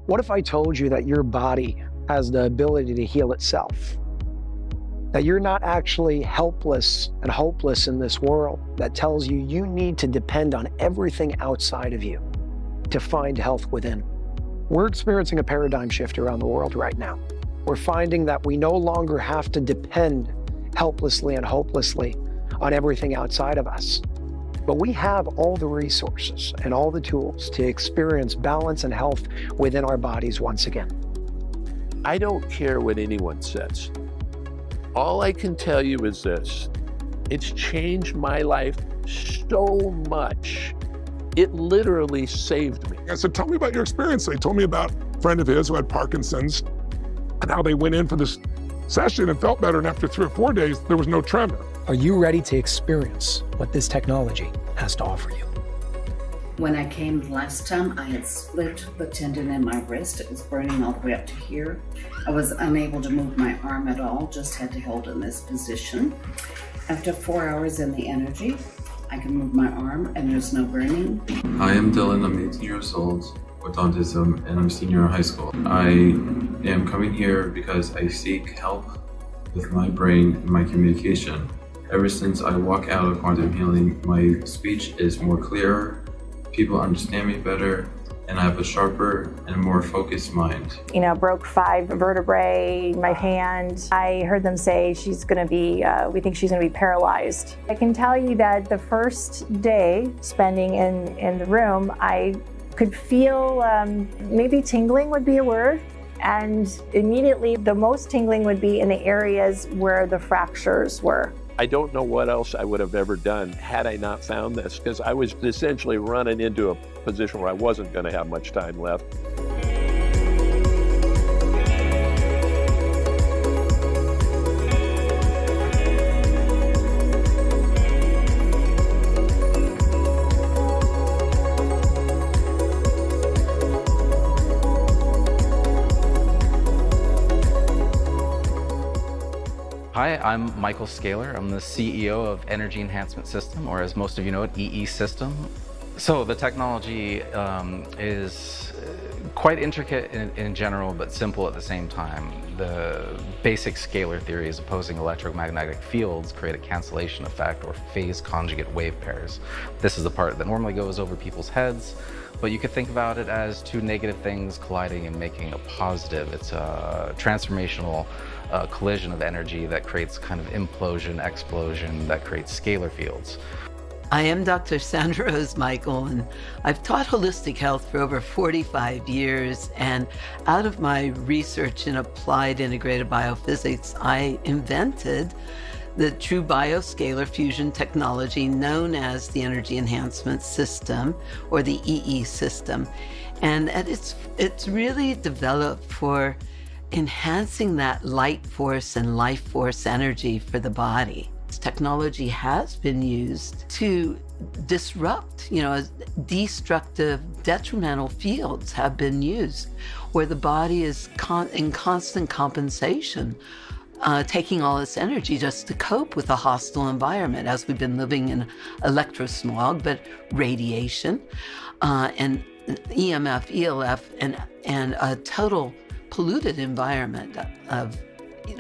What if I told you that your body has the ability to heal itself? That you're not actually helpless and hopeless in this world that tells you you need to depend on everything outside of you to find health within. We're experiencing a paradigm shift around the world right now. We're finding that we no longer have to depend helplessly and hopelessly on everything outside of us. But we have all the resources and all the tools to experience balance and health within our bodies once again. I don't care what anyone says. All I can tell you is this: it's changed my life so much. It literally saved me. I said, tell me about your experience. They told me about a friend of his who had Parkinson's and how they went in for this session and felt better. And after 3 or 4 days, there was no tremor. Are you ready to experience what this technology has to offer you? When I came last time, I had split the tendon in my wrist. It was burning all the way up to here. I was unable to move my arm at all, just had to hold in this position. After 4 hours in the energy, I can move my arm and there's no burning. I am Dylan, I'm 18 years old with autism and I'm a senior in high school. I am coming here because I seek help with my brain and my communication. Ever since I walk out of quantum healing, my speech is more clear, people understand me better, and I have a sharper and more focused mind. You know, broke 5 vertebrae in my hand. I heard them say she's gonna be, we think she's gonna be paralyzed. I can tell you that the first day spending in the room, I could feel, maybe tingling would be a word. And immediately the most tingling would be in the areas where the fractures were. I don't know what else I would have ever done had I not found this, because I was essentially running into a position where I wasn't going to have much time left. Hi, I'm Michael Scaler. I'm the CEO of Energy Enhancement System, or as most of you know it, EE System. So the technology is quite intricate in general, but simple at the same time. The basic scalar theory is opposing electromagnetic fields create a cancellation effect or phase conjugate wave pairs. This is the part that normally goes over people's heads, but you could think about it as 2 negative things colliding and making a positive. It's a transformational collision of energy that creates kind of implosion, explosion, that creates scalar fields. I am Dr. Sandra Rose Michael, and I've taught holistic health for over 45 years. And out of my research in applied integrated biophysics, I invented the true bioscalar fusion technology known as the Energy Enhancement System, or the EE system. And it's really developed for enhancing that light force and life force energy for the body. This technology has been used to disrupt, destructive, detrimental fields have been used where the body is in constant compensation, taking all its energy just to cope with a hostile environment, as we've been living in electrosmog, but radiation, and EMF, ELF, and a total polluted environment of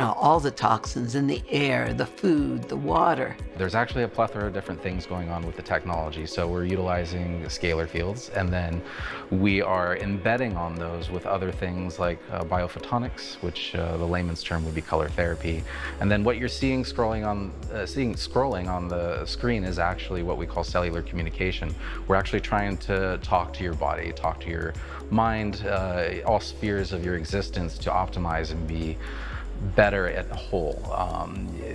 all the toxins in the air, the food, the water. There's actually a plethora of different things going on with the technology. So we're utilizing scalar fields, and then we are embedding on those with other things like biophotonics, which the layman's term would be color therapy. And then what you're seeing scrolling on the screen is actually what we call cellular communication. We're actually trying to talk to your body, talk to your mind, all spheres of your existence to optimize and be better at whole.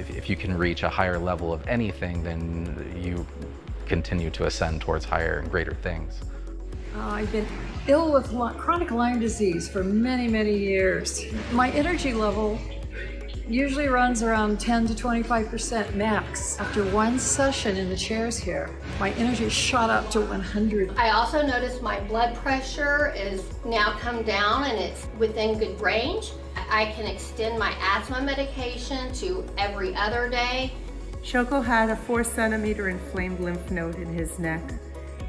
If you can reach a higher level of anything, then you continue to ascend towards higher and greater things. I've been ill with chronic Lyme disease for many, many years. My energy level usually runs around 10 to 25% max. After one session in the chairs here, my energy shot up to 100. I also noticed my blood pressure is now come down and it's within good range. I can extend my asthma medication to every other day. Shoko had a 4-centimeter inflamed lymph node in his neck,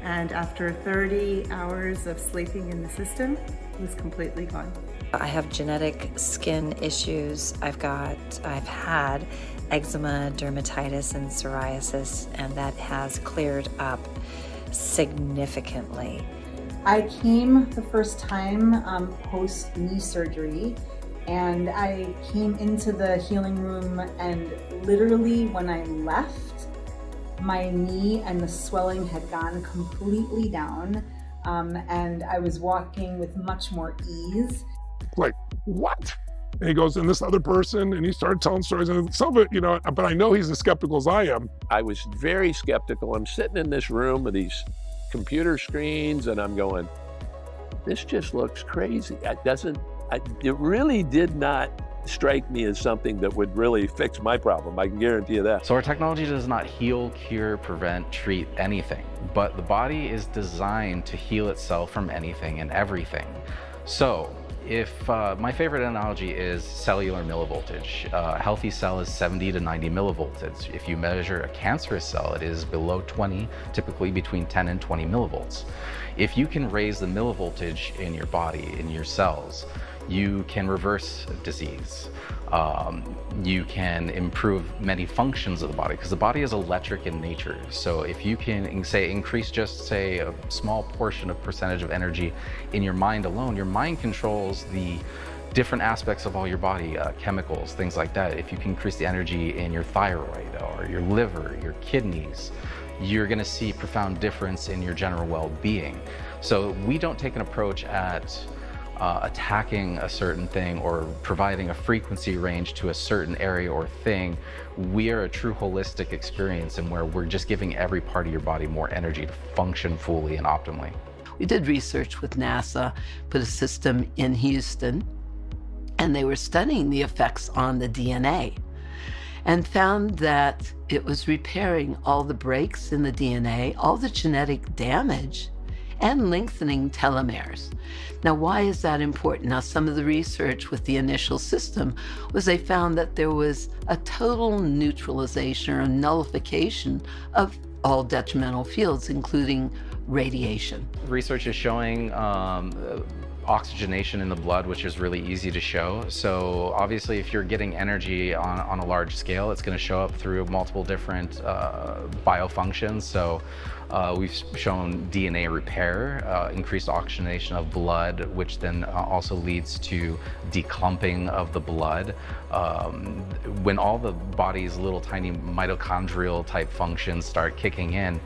and after 30 hours of sleeping in the system, was completely gone. I have genetic skin issues. I've had eczema, dermatitis, and psoriasis, and that has cleared up significantly. I came the first time post knee surgery, and I came into the healing room, and literally when I left, my knee and the swelling had gone completely down, and I was walking with much more ease. Like, what? And he goes, and this other person, and he started telling stories, and some of it, but I know he's as skeptical as I am. I was very skeptical. I'm sitting in this room with these computer screens, and I'm going, this just looks crazy. It really did not strike me as something that would really fix my problem. I can guarantee you that. So our technology does not heal, cure, prevent, treat anything, but the body is designed to heal itself from anything and everything. So if my favorite analogy is cellular millivoltage. A healthy cell is 70 to 90 millivolts. If you measure a cancerous cell, it is below 20, typically between 10 and 20 millivolts. If you can raise the millivoltage in your body, in your cells, you can reverse disease. You can improve many functions of the body, because the body is electric in nature. So if you can increase just a small portion of percentage of energy in your mind alone, your mind controls the different aspects of all your body, chemicals, things like that. If you can increase the energy in your thyroid or your liver, your kidneys, you're gonna see profound difference in your general well-being. So we don't take an approach at attacking a certain thing or providing a frequency range to a certain area or thing. We are a true holistic experience, and where we're just giving every part of your body more energy to function fully and optimally. We did research with NASA, put a system in Houston, and they were studying the effects on the DNA and found that it was repairing all the breaks in the DNA, all the genetic damage, and lengthening telomeres. Now, why is that important? Now, some of the research with the initial system was they found that there was a total neutralization or nullification of all detrimental fields, including radiation. Research is showing oxygenation in the blood, which is really easy to show. So obviously, if you're getting energy on a large scale, it's going to show up through multiple different biofunctions. So we've shown DNA repair, increased oxygenation of blood, which then also leads to declumping of the blood. When all the body's little tiny mitochondrial type functions start kicking in,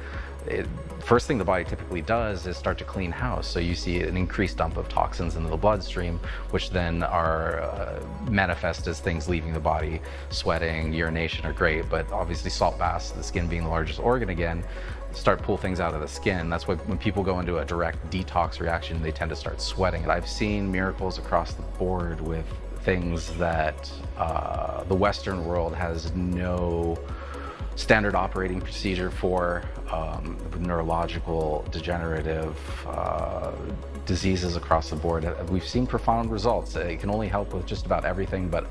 first thing the body typically does is start to clean house. So you see an increased dump of toxins into the bloodstream, which then are manifest as things leaving the body. Sweating, urination are great, but obviously salt baths, the skin being the largest organ again, start pull things out of the skin. That's why when people go into a direct detox reaction, they tend to start sweating. And I've seen miracles across the board with things that the Western world has no standard operating procedure for, neurological, degenerative diseases across the board. We've seen profound results. It can only help with just about everything, but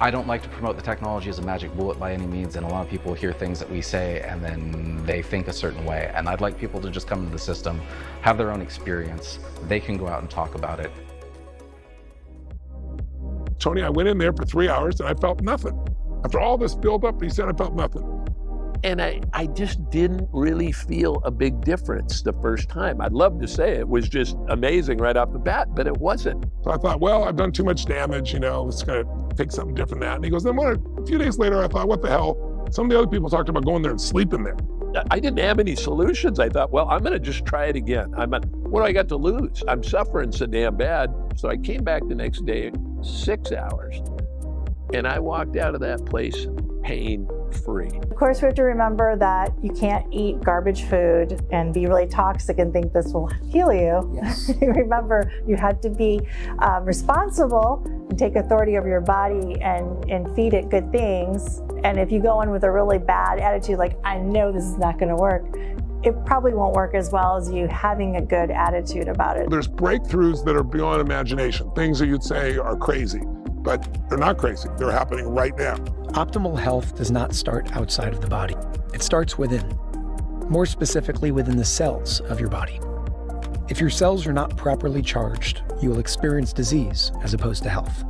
I don't like to promote the technology as a magic bullet by any means, and a lot of people hear things that we say and then they think a certain way. And I'd like people to just come into the system, have their own experience. They can go out and talk about it. Tony, I went in there for 3 hours and I felt nothing. After all this buildup, he said I felt nothing. And I just didn't really feel a big difference the first time. I'd love to say it was just amazing right off the bat, but it wasn't. So I thought, well, I've done too much damage, it's gonna take something different than that. And he goes, then a few days later, I thought, what the hell? Some of the other people talked about going there and sleeping there. I didn't have any solutions. I thought, well, I'm gonna just try it again. What do I got to lose? I'm suffering so damn bad. So I came back the next day, 6 hours, and I walked out of that place pain-free. Of course, we have to remember that you can't eat garbage food and be really toxic and think this will heal you. Yes. Remember, you have to be responsible and take authority over your body and feed it good things. And if you go in with a really bad attitude, like, I know this is not gonna work, it probably won't work as well as you having a good attitude about it. There's breakthroughs that are beyond imagination, things that you'd say are crazy, but they're not crazy. They're happening right now. Optimal health does not start outside of the body. It starts within, more specifically within the cells of your body. If your cells are not properly charged, you will experience disease as opposed to health.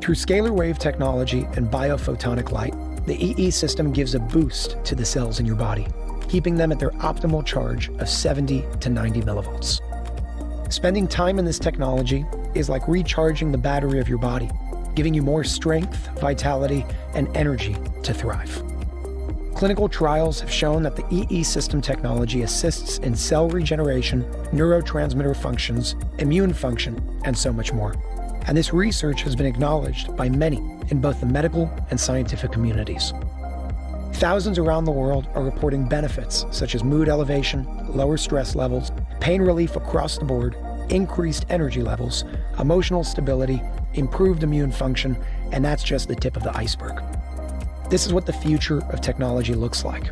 Through scalar wave technology and biophotonic light, the EE system gives a boost to the cells in your body, keeping them at their optimal charge of 70 to 90 millivolts. Spending time in this technology is like recharging the battery of your body, giving you more strength, vitality, and energy to thrive. Clinical trials have shown that the EE system technology assists in cell regeneration, neurotransmitter functions, immune function, and so much more. And this research has been acknowledged by many in both the medical and scientific communities. Thousands around the world are reporting benefits such as mood elevation, lower stress levels, pain relief across the board, increased energy levels, emotional stability, improved immune function, and that's just the tip of the iceberg. This is what the future of technology looks like.